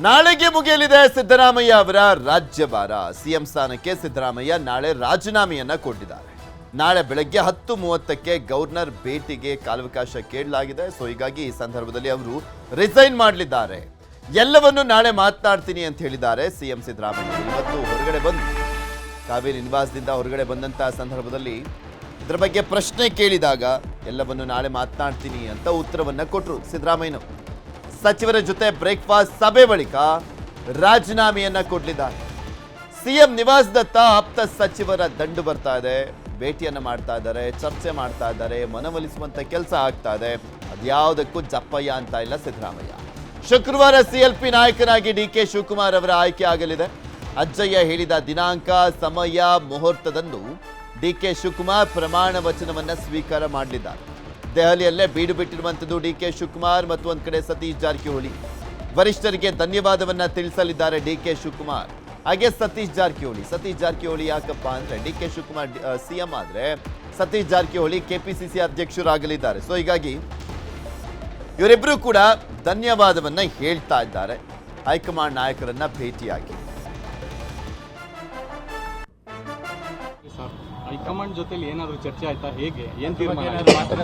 ನಾಳೆಗೆ ಮುಗಿಯಲಿದೆ ಸಿದ್ದರಾಮಯ್ಯ ಅವರ ರಾಜ್ಯಭಾರ. ಸಿಎಂ ಸ್ಥಾನಕ್ಕೆ ಸಿದ್ದರಾಮಯ್ಯ ನಾಳೆ ರಾಜೀನಾಮೆಯನ್ನ ಕೊಟ್ಟಿದ್ದಾರೆ. ನಾಳೆ ಬೆಳಗ್ಗೆ 10:30ಕ್ಕೆ ಗವರ್ನರ್ ಭೇಟಿಗೆ ಕಾಲಾವಕಾಶ ಕೇಳಲಾಗಿದೆ. ಸೊ ಹೀಗಾಗಿ ಈ ಸಂದರ್ಭದಲ್ಲಿ ಅವರು ರಿಸೈನ್ ಮಾಡಲಿದ್ದಾರೆ. ಎಲ್ಲವನ್ನು ನಾಳೆ ಮಾತನಾಡ್ತೀನಿ ಅಂತ ಹೇಳಿದ್ದಾರೆ ಸಿಎಂ ಸಿದ್ದರಾಮಯ್ಯ. ಇವತ್ತು ಹೊರಗಡೆ ಬಂದು ಕಾವೇರಿ ನಿವಾಸದಿಂದ ಹೊರಗಡೆ ಬಂದಂತಹ ಸಂದರ್ಭದಲ್ಲಿ ಇದರ ಬಗ್ಗೆ ಪ್ರಶ್ನೆ ಕೇಳಿದಾಗ ಎಲ್ಲವನ್ನು ನಾಳೆ ಮಾತನಾಡ್ತೀನಿ ಅಂತ ಉತ್ತರವನ್ನ ಕೊಟ್ಟರು ಸಿದ್ದರಾಮಯ್ಯನವರು. ಸಚಿವರ ಜೊತೆ ಬ್ರೇಕ್ಫಾಸ್ಟ್ ಸಭೆ ಬಳಿಕ ರಾಜೀನಾಮೆಯನ್ನ ಕೊಡಲಿದ್ದಾರೆ. ಸಿಎಂ ನಿವಾಸದತ್ತ ಆಪ್ತ ಸಚಿವರ ದಂಡು ಬರ್ತಾ ಇದೆ. ಭೇಟಿಯನ್ನ ಮಾಡ್ತಾ ಇದ್ದಾರೆ, ಚರ್ಚೆ ಮಾಡ್ತಾ ಇದ್ದಾರೆ, ಮನವೊಲಿಸುವಂತ ಕೆಲಸ ಆಗ್ತಾ ಇದೆ. ಅದ್ಯಾವುದಕ್ಕೂ ಜಪ್ಪಯ್ಯ ಅಂತ ಇಲ್ಲ ಸಿದ್ದರಾಮಯ್ಯ. ಶುಕ್ರವಾರ ಸಿಎಲ್ಪಿ ನಾಯಕನಾಗಿ ಡಿಕೆ ಶಿವಕುಮಾರ್ ಅವರ ಆಯ್ಕೆ ಆಗಲಿದೆ. ಅಜ್ಜಯ್ಯ ಹೇಳಿದ ದಿನಾಂಕ, ಸಮಯ, ಮುಹೂರ್ತದಂದು ಡಿಕೆ ಶಿವಕುಮಾರ್ ಪ್ರಮಾಣ ವಚನವನ್ನ ಸ್ವೀಕಾರ ಮಾಡಲಿದ್ದಾರೆ. ದೆಹಲಿಯಲ್ಲೇ ಬೀಡು ಬಿಟ್ಟಿರುವಂಥದ್ದು ಡಿಕೆ ಶಿವಕುಮಾರ್. ಮತ್ತು ಒಂದ್ ಕಡೆ ಸತೀಶ್ ಜಾರಕಿಹೊಳಿ ವರಿಷ್ಠರಿಗೆ ಧನ್ಯವಾದವನ್ನ ತಿಳಿಸಲಿದ್ದಾರೆ ಡಿಕೆ ಶಿವಕುಮಾರ್. ಹಾಗೆ ಸತೀಶ್ ಜಾರಕಿಹೊಳಿ ಯಾಕಪ್ಪ ಅಂದ್ರೆ ಡಿಕೆ ಶಿವಕುಮಾರ್ ಸಿಎಂ ಆದ್ರೆ ಸತೀಶ್ ಜಾರಕಿಹೊಳಿ ಕೆಪಿಸಿಸಿ ಅಧ್ಯಕ್ಷರಾಗಲಿದ್ದಾರೆ. ಸೊ ಹೀಗಾಗಿ ಇವರಿಬ್ಬರು ಕೂಡ ಧನ್ಯವಾದವನ್ನ ಹೇಳ್ತಾ ಇದ್ದಾರೆ ಹೈಕಮಾಂಡ್ ನಾಯಕರನ್ನ ಭೇಟಿಯಾಗಿ. ಹೈಕಮಾಂಡ್ ಜೊತೆಲಿ ಏನಾದ್ರು ಚರ್ಚೆ ಆಯ್ತಾ? ಹೇಗೆ ಏನ್ ತೀರ್ಮಾನ?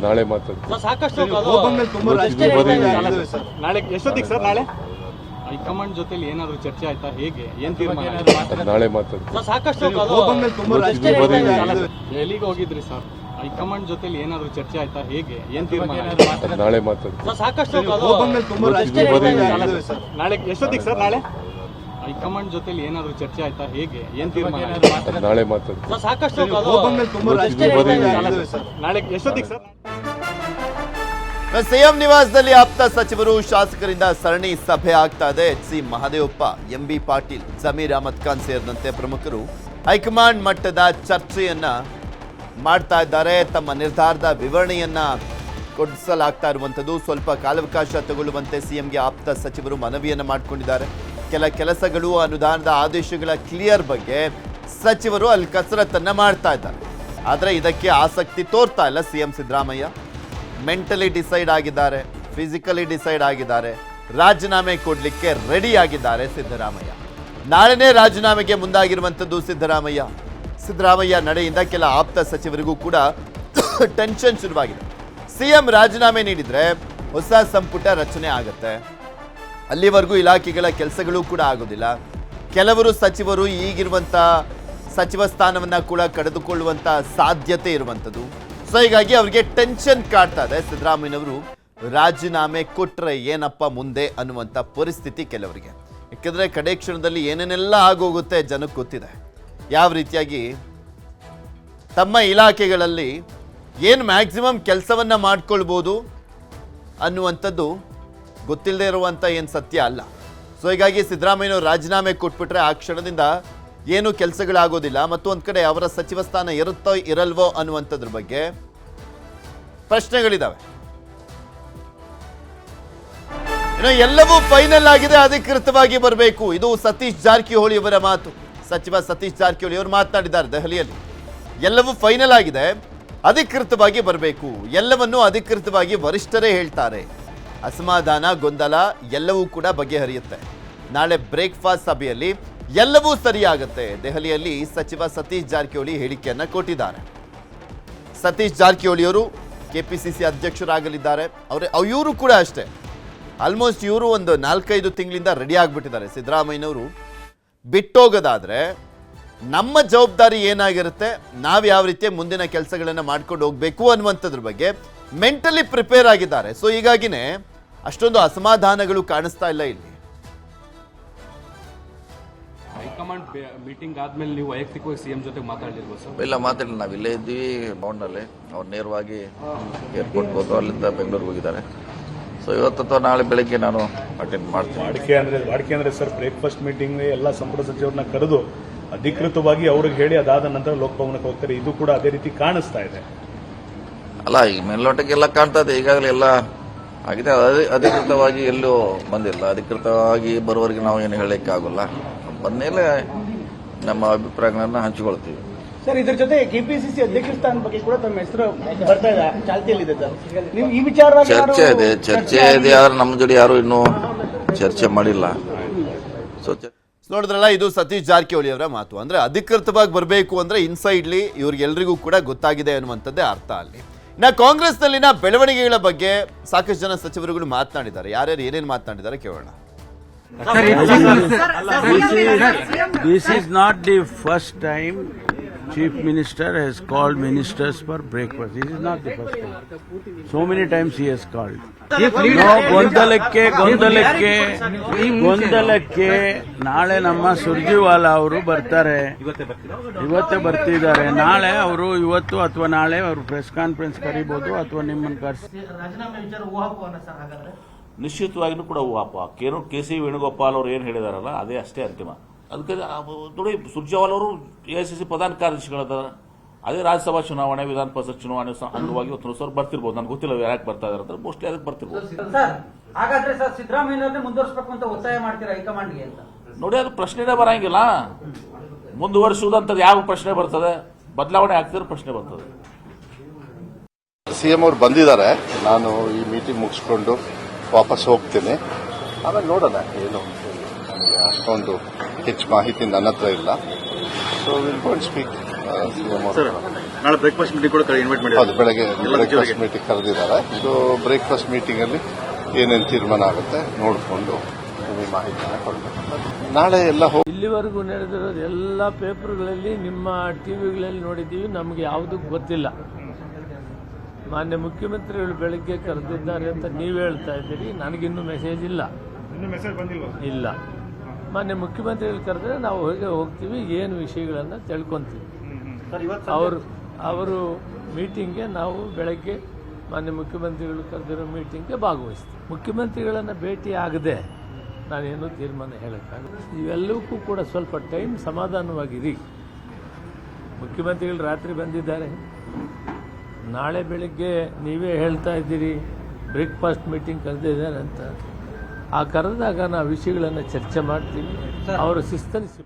ನಾಳೆ ಮಾತಾಡ್ತೀವಿ. ಸಾಕಷ್ಟು ನಾಳೆ ಎಷ್ಟೊತ್ತಿಗೆ ಸರ್? ನಾಳೆ ಹೈಕಮಾಂಡ್ ಜೊತೆಲಿ ಏನಾದ್ರು ಚರ್ಚೆ ಆಯ್ತಾ? ಹೇಗೆ ಏನ್ ತೀರ್ಮಾನ? ನಾಳೆ ಮಾತಾಡ್ತೀವಿ. ಸಾಕಷ್ಟು ಎಲ್ಲಿಗೆ ಹೋಗಿದ್ರಿ ಸರ್? ಹೈಕಮಾಂಡ್ ಜೊತೆಲಿ ಏನಾದ್ರು ಚರ್ಚೆ ಆಯ್ತಾ? ಹೇಗೆ ಏನ್ ತೀರ್ಮಾನ? ನಾಳೆ ಮಾತಾಡ್ತೀವಿ. ಸಾಕಷ್ಟು ನಾಳೆ ಎಷ್ಟೊತ್ತಿಗೆ ಸರ್? ನಾಳೆ ಹೈಕಮಾಂಡ್ ಜೊತೆಲಿ ಏನಾದ್ರು ಚರ್ಚೆ ಆಯ್ತಾ? ಹೇಗೆ ಏನ್ ತೀರ್ಮಾನ? ನಾಳೆ ಮಾತಾಡ್ತೀವಿ. ಸಾಕಷ್ಟು ನಾಳೆ ಎಷ್ಟೊತ್ತಿಗೆ ಸರ್? ಸಿಎಂ ನಿವಾಸದಲ್ಲಿ ಆಪ್ತ ಸಚಿವರು ಶಾಸಕರಿಂದ ಸರಣಿ ಸಭೆ ಆಗ್ತಾ ಇದೆ. ಎಚ್.ಸಿ. ಮಹದೇವಪ್ಪ, ಎಂ.ಬಿ. ಪಾಟೀಲ್, ಜಮೀರ್ ಅಹಮದ್ ಖಾನ್ ಸೇರಿದಂತೆ ಪ್ರಮುಖರು ಹೈಕಮಾಂಡ್ ಮಟ್ಟದ ಚರ್ಚೆಯನ್ನ ಮಾಡ್ತಾ ಇದ್ದಾರೆ. ತಮ್ಮ ನಿರ್ಧಾರದ ವಿವರಣೆಯನ್ನ ಕೊಡಿಸಲಾಗ್ತಾ ಇರುವಂಥದ್ದು. ಸ್ವಲ್ಪ ಕಾಲಾವಕಾಶ ತಗೊಳ್ಳುವಂತೆ ಸಿಎಂಗೆ ಆಪ್ತ ಸಚಿವರು ಮನವಿಯನ್ನ ಮಾಡಿಕೊಂಡಿದ್ದಾರೆ. ಕೆಲ ಕೆಲಸಗಳು, ಅನುದಾನದ ಆದೇಶಗಳ ಕ್ಲಿಯರ್ ಬಗ್ಗೆ ಸಚಿವರು ಅಲ್ಲಿ ಕಸರತ್ತನ್ನ ಮಾಡ್ತಾ ಇದ್ದಾರೆ. ಆದರೆ ಇದಕ್ಕೆ ಆಸಕ್ತಿ ತೋರ್ತಾ ಇಲ್ಲ ಸಿಎಂ ಸಿದ್ದರಾಮಯ್ಯ. ಮೆಂಟಲಿ ಡಿಸೈಡ್ ಆಗಿದ್ದಾರೆ, ಫಿಸಿಕಲಿ ಡಿಸೈಡ್ ಆಗಿದ್ದಾರೆ. ರಾಜೀನಾಮೆ ಕೊಡಲಿಕ್ಕೆ ರೆಡಿ ಆಗಿದ್ದಾರೆ ಸಿದ್ದರಾಮಯ್ಯ. ನಾಳೆನೇ ರಾಜೀನಾಮೆಗೆ ಮುಂದಾಗಿರುವಂಥದ್ದು ಸಿದ್ದರಾಮಯ್ಯ ನಡೆಯಿಂದ ಕೆಲ ಆಪ್ತ ಸಚಿವರಿಗೂ ಕೂಡ ಟೆನ್ಷನ್ ಶುರುವಾಗಿದೆ. ಸಿಎಂ ರಾಜೀನಾಮೆ ನೀಡಿದ್ರೆ ಹೊಸ ಸಂಪುಟ ರಚನೆ ಆಗುತ್ತೆ. ಅಲ್ಲಿವರೆಗೂ ಇಲಾಖೆಗಳ ಕೆಲಸಗಳು ಕೂಡ ಆಗೋದಿಲ್ಲ. ಕೆಲವರು ಸಚಿವರು ಈಗಿರುವಂಥ ಸಚಿವ ಸ್ಥಾನವನ್ನು ಕೂಡ ಕಳೆದುಕೊಳ್ಳುವಂಥ ಸಾಧ್ಯತೆ ಇರುವಂಥದ್ದು. ಸೊ ಹೀಗಾಗಿ ಅವರಿಗೆ ಟೆನ್ಷನ್ ಕಾಡ್ತಾ ಇದೆ. ಸಿದ್ದರಾಮಯ್ಯನವರು ರಾಜೀನಾಮೆ ಕೊಟ್ಟರೆ ಏನಪ್ಪ ಮುಂದೆ ಅನ್ನುವಂಥ ಪರಿಸ್ಥಿತಿ ಕೆಲವರಿಗೆ. ಯಾಕೆಂದರೆ ಕಡೆ ಕ್ಷಣದಲ್ಲಿ ಏನೇನೆಲ್ಲ ಆಗೋಗುತ್ತೆ ಜನಕ್ಕೆ ಗೊತ್ತಿದೆ. ಯಾವ ರೀತಿಯಾಗಿ ತಮ್ಮ ಇಲಾಖೆಗಳಲ್ಲಿ ಏನು ಮ್ಯಾಕ್ಸಿಮಮ್ ಕೆಲಸವನ್ನು ಮಾಡ್ಕೊಳ್ಬೋದು ಅನ್ನುವಂಥದ್ದು ಗೊತ್ತಿಲ್ಲದೆ ಇರುವಂಥ ಏನು ಸತ್ಯ ಅಲ್ಲ. ಸೊ ಹೀಗಾಗಿ ಸಿದ್ದರಾಮಯ್ಯನವರು ರಾಜೀನಾಮೆ ಕೊಟ್ಬಿಟ್ರೆ ಆ ಕ್ಷಣದಿಂದ ಏನು ಕೆಲಸಗಳಾಗೋದಿಲ್ಲ. ಮತ್ತು ಒಂದು ಕಡೆ ಅವರ ಸಚಿವ ಸ್ಥಾನ ಇರುತ್ತೋ ಇರಲ್ವೋ ಅನ್ನುವಂಥದ್ರ ಬಗ್ಗೆ ಪ್ರಶ್ನೆಗಳಿದ್ದಾವೆ. ಇನ್ನು ಎಲ್ಲವೂ ಫೈನಲ್ ಆಗಿದೆ, ಅಧಿಕೃತವಾಗಿ ಬರಬೇಕು. ಇದು ಸತೀಶ್ ಜಾರಕಿಹೊಳಿ ಅವರ ಮಾತು. ಸಚಿವ ಸತೀಶ್ ಜಾರಕಿಹೊಳಿ ಅವರು ಮಾತನಾಡಿದ್ದಾರೆ ದೆಹಲಿಯಲ್ಲಿ. ಎಲ್ಲವೂ ಫೈನಲ್ ಆಗಿದೆ, ಅಧಿಕೃತವಾಗಿ ಬರಬೇಕು. ಎಲ್ಲವನ್ನೂ ಅಧಿಕೃತವಾಗಿ ವರಿಷ್ಠರೇ ಹೇಳ್ತಾರೆ. ಅಸಮಾಧಾನ, ಗೊಂದಲ ಎಲ್ಲವೂ ಕೂಡ ಬಗೆಹರಿಯುತ್ತೆ. ನಾಳೆ ಬ್ರೇಕ್ಫಾಸ್ಟ್ ಸಭೆಯಲ್ಲಿ ಎಲ್ಲವೂ ಸರಿಯಾಗುತ್ತೆ. ದೆಹಲಿಯಲ್ಲಿ ಸಚಿವ ಸತೀಶ್ ಜಾರಕಿಹೊಳಿ ಹೇಳಿಕೆಯನ್ನ ಕೊಟ್ಟಿದ್ದಾರೆ. ಸತೀಶ್ ಜಾರಕಿಹೊಳಿಯವರು ಕೆಪಿಸಿಸಿ ಅಧ್ಯಕ್ಷರಾಗಲಿದ್ದಾರೆ. ಇವರು ಕೂಡ ಅಷ್ಟೇ, ಆಲ್ಮೋಸ್ಟ್ ಇವರು ಒಂದು 4-5 ತಿಂಗಳಿಂದ ರೆಡಿ ಆಗಿಬಿಟ್ಟಿದ್ದಾರೆ. ಸಿದ್ದರಾಮಯ್ಯನವರು ಬಿಟ್ಟೋಗೋದಾದ್ರೆ ನಮ್ಮ ಜವಾಬ್ದಾರಿ ಏನಾಗಿರುತ್ತೆ, ನಾವು ಯಾವ ರೀತಿ ಮುಂದಿನ ಕೆಲಸಗಳನ್ನು ಮಾಡ್ಕೊಂಡು ಹೋಗ್ಬೇಕು ಅನ್ನುವಂಥದ್ರ ಬಗ್ಗೆ ಮೆಂಟಲಿ ಪ್ರಿಪೇರ್ ಆಗಿದ್ದಾರೆ. ಸೊ ಹೀಗಾಗಿನೇ ಅಷ್ಟೊಂದು ಅಸಮಾಧಾನಗಳು ಕಾಣಿಸ್ತಾ ಇಲ್ಲ ಇಲ್ಲಿ. ಹೈಕಮಾಂಡ್ ಮೀಟಿಂಗ್ ಆದ್ಮೇಲೆ ನೀವು ವೈಯಕ್ತಿಕವಾಗಿ ಸಿಎಂ ಜೊತೆ ಮಾತಾಡಿಲ್ವಾ ಸರ್? ಇಲ್ಲ, ಮಾತಾಡಿಲ್ಲ. ನಾವು ಇಲ್ಲೇ ಇದ್ದೀವಿ ಬೌಂಡ್ನಲ್ಲಿ. ಅವ್ರು ನೇರವಾಗಿ ಏರ್ಪೋರ್ಟ್ ಹೋದ್ರು, ಅಲ್ಲಿಂದ ಬೆಂಗಳೂರಿಗೆ ಹೋಗಿದ್ದಾರೆ. ಸೊ ಇವತ್ತು ಅಥವಾ ನಾಳೆ ಬೆಳಗ್ಗೆ ನಾನು ಅಟೆಂಡ್ ಮಾಡ್ತೀನಿ. ವಾಡಿಕೆ ಅಂದ್ರೆ ಸರ್ ಬ್ರೇಕ್ಫಾಸ್ಟ್ ಮೀಟಿಂಗ್ ಎಲ್ಲ ಸಂಪುಟ ಸಚಿವರನ್ನ ಕರೆದು ಅಧಿಕೃತವಾಗಿ ಅವ್ರಿಗೆ ಹೇಳಿ ಅದಾದ ನಂತರ ಲೋಕಭವನಕ್ಕೆ ಹೋಗ್ತಾರೆ. ಇದು ಕೂಡ ಅದೇ ರೀತಿ ಕಾಣಿಸ್ತಾ ಇದೆ. ಅಲ್ಲ, ಈ ಮೇಲ್ನೋಟಕ್ಕೆಲ್ಲ ಕಾಣ್ತಾ ಇದೆ. ಈಗಾಗಲೇ ಎಲ್ಲ ಆಗಿದೆ. ಅಧಿಕೃತವಾಗಿ ಎಲ್ಲೂ ಬಂದಿಲ್ಲ. ಅಧಿಕೃತವಾಗಿ ಬರುವವರೆಗೆ ನಾವು ಏನು ಹೇಳಲಿಕ್ಕೆ ಆಗೋಲ್ಲ. ಬಂದ್ಮೇಲೆ ನಮ್ಮ ಅಭಿಪ್ರಾಯಗಳನ್ನ ಹಂಚಿಕೊಳ್ತೀವಿ. ಸರ್, ಇದ್ರ ಜೊತೆ ಕೆಪಿಸಿಸಿ ಅಧ್ಯಕ್ಷ ಸ್ಥಾನ ಬಗ್ಗೆ ಕೂಡ ತಮ್ಮ ಹೆಸರು ಬರ್ತಾ ಇದೆ, ಚಾಲ್ತಿಯಲ್ಲಿದೆ ಸರ್. ನೀವು ಈ ವಿಚಾರವಾಗಿ ಚರ್ಚೆ ಇದೆ ಆದ್ರೆ ನಮ್ಮ ಜೊತೆ ಯಾರು ಇನ್ನೂ ಚರ್ಚೆ ಮಾಡಿಲ್ಲ. ಸೊ ನೋಡಿದ್ರಲ್ಲ, ಇದು ಸತೀಶ್ ಜಾರಕಿಹೊಳಿ ಅವರ ಮಾತು. ಅಂದ್ರೆ ಅಧಿಕೃತವಾಗಿ ಬರಬೇಕು ಅಂದ್ರೆ ಇನ್ಸೈಡ್ಲಿ ಇವ್ರಿಗೆಲ್ರಿಗೂ ಕೂಡ ಗೊತ್ತಾಗಿದೆ ಅನ್ನುವಂಥದ್ದೇ ಅರ್ಥ ಅಲ್ಲಿ. ಇನ್ನು ಕಾಂಗ್ರೆಸ್ನಲ್ಲಿನ ಬೆಳವಣಿಗೆಗಳ ಬಗ್ಗೆ ಸಾಕಷ್ಟು ಜನ ಸಚಿವರುಗಳು ಮಾತನಾಡಿದ್ದಾರೆ. ಯಾರ್ಯಾರು ಏನೇನು ಮಾತನಾಡಿದ್ದಾರೆ ಕೇಳೋಣ. This is not the first time Chief Minister has called ministers for breakfast. This is not the first time. So many times he has called. No, ಗೊಂದಲಕ್ಕೆ ನಾಳೆ ನಮ್ಮ ಸುರ್ಜಿವಾಲಾ ಅವರು ಬರ್ತಾರೆ. ಇವತ್ತೇ ಬರ್ತಿದ್ದಾರೆ. ನಾಳೆ ಅವರು ಇವತ್ತು ಅಥವಾ ನಾಳೆ ಅವರು ಪ್ರೆಸ್ ಕಾನ್ಫರೆನ್ಸ್ ಕರೀಬಹುದು ಅಥವಾ ನಿಮ್ಮನ್ನು ಕರೆಸಿ. ನಿಶ್ಚಿತವಾಗಿಯೂ ಕೂಡ ಕೆ ಸಿ ವೇಣುಗೋಪಾಲ್ ಅವರು ಏನು ಹೇಳಿದಾರಲ್ಲ ಅದೇ ಅಷ್ಟೇ ಅಂತಿಮ. ಅದಕ್ಕೆ ನೋಡಿ, ಸುರ್ಜೇವಾಲಾ ಅವರು ಎಐಸಿಸಿ ಪ್ರಧಾನ ಕಾರ್ಯದರ್ಶಿಗಳಾದ ಅದೇ ರಾಜ್ಯಸಭಾ ಚುನಾವಣೆ, ವಿಧಾನ ಪರಿಷತ್ ಚುನಾವಣೆ ಅಂಗವಾಗಿ ಇವತ್ತು ಬರ್ತಿರ್ಬೋದು. ನನಗೆ ಗೊತ್ತಿಲ್ಲ ಯಾಕೆ ಬರ್ತಾ ಇದಾರೆ ಅಂತ. ಮೋಸ್ಟ್ಲಿ ಅದಕ್ಕೆ ಬರ್ತಿರ್ಬೋದು. ಹಾಗಾದ್ರೆ ಸರ್ ಸಿದ್ದರಾಮಯ್ಯ ಮುಂದುವರಿಸಬೇಕು ಅಂತ ಒತ್ತಾಯ ಮಾಡ್ತೀರಾ ಹೈಕಮಾಂಡ್ಗೆ ಅಂತ? ನೋಡಿ, ಅದು ಪ್ರಶ್ನೆನೇ ಬರಂಗಿಲ್ಲ. ಮುಂದುವರಿಸುವುದಂತದ್ದು ಯಾವ ಪ್ರಶ್ನೆ ಬರ್ತದೆ? ಬದಲಾವಣೆ ಆಗ್ತಿದ್ರೆ ಪ್ರಶ್ನೆ ಬರ್ತದೆ. ಸಿಎಂ ಅವರು ಬಂದಿದ್ದಾರೆ. ನಾನು ಈ ಮೀಟಿಂಗ್ ಮುಗಿಸ್ಕೊಂಡು ವಾಪಸ್ ಹೋಗ್ತೇನೆ. ಆಮೇಲೆ ನೋಡೋಣ ಏನು. ನನಗೆ ಅಷ್ಟೊಂದು ಹೆಚ್ಚು ಮಾಹಿತಿ ನನ್ನ ಹತ್ರ ಇಲ್ಲ. So will go and speak. CM ಅವರು ನಾಳೆ ಬ್ರೇಕ್ಫಾಸ್ಟ್ ಮೀಟಿಂಗ್ ಕೂಡ ಇನ್ವೈಟ್ ಮಾಡಿ. ಹೌದು, ಬೆಳಗ್ಗೆ ಬ್ರೇಕ್ಫಾಸ್ಟ್ ಮೀಟಿಂಗ್ ಕರೆದಿದ್ದಾರೆ. ಸೊ ಬ್ರೇಕ್ಫಾಸ್ಟ್ ಮೀಟಿಂಗ್ ಅಲ್ಲಿ ಏನೇನು ತೀರ್ಮಾನ ಆಗುತ್ತೆ ನೋಡಿಕೊಂಡು ನಿಮಗೆ ಮಾಹಿತಿನ ಕೊಡಬೇಕು. ನಾಳೆ ಎಲ್ಲ ಇಲ್ಲಿವರೆಗೂ ನಡೆದಿರೋದು ಎಲ್ಲ ಪೇಪರ್ಗಳಲ್ಲಿ, ನಿಮ್ಮ ಟಿವಿಗಳಲ್ಲಿ ನೋಡಿದ್ದೀವಿ. ನಮಗೆ ಯಾವುದೂ ಗೊತ್ತಿಲ್ಲ. ಮಾನ್ಯ ಮುಖ್ಯಮಂತ್ರಿಗಳು ಬೆಳಗ್ಗೆ ಕರೆದಿದ್ದಾರೆ ಅಂತ ನೀವು ಹೇಳ್ತಾ ಇದ್ದೀರಿ. ನನಗಿನ್ನೂ ಮೆಸೇಜ್ ಇಲ್ಲ. ಇಲ್ಲ, ಮಾನ್ಯ ಮುಖ್ಯಮಂತ್ರಿಗಳು ಕರೆದ್ರೆ ನಾವು ಹೋಗ್ತೀವಿ, ಏನು ವಿಷಯಗಳನ್ನು ತಿಳ್ಕೊಂತೀವಿ. ಅವರು ಮೀಟಿಂಗ್ಗೆ ನಾವು ಬೆಳಗ್ಗೆ ಮಾನ್ಯ ಮುಖ್ಯಮಂತ್ರಿಗಳು ಕರೆದಿರೋ ಮೀಟಿಂಗ್ಗೆ ಭಾಗವಹಿಸ್ತೀವಿ. ಮುಖ್ಯಮಂತ್ರಿಗಳನ್ನು ಭೇಟಿ ಆಗದೆ ನಾನೇನು ತೀರ್ಮಾನ ಹೇಳೋಕ್ಕಾಗಲ್ಲ. ಇವೆಲ್ಲವಕ್ಕೂ ಕೂಡ ಸ್ವಲ್ಪ ಟೈಮ್ ಸಮಾಧಾನವಾಗಿರಿ. ಮುಖ್ಯಮಂತ್ರಿಗಳು ರಾತ್ರಿ ಬಂದಿದ್ದಾರೆ. ನಾಳೆ ಬೆಳಗ್ಗೆ ನೀವೇ ಹೇಳ್ತಾ ಇದ್ದೀರಿ ಬ್ರೇಕ್ಫಾಸ್ಟ್ ಮೀಟಿಂಗ್ ಕರೆದಿದ್ದಾರೆ ಅಂತ. ಆ ಕರೆದಾಗ ನಾವು ವಿಷಯಗಳನ್ನು ಚರ್ಚೆ ಮಾಡ್ತೀವಿ. ಅವರ ಶಿಸ್ತನ್ನು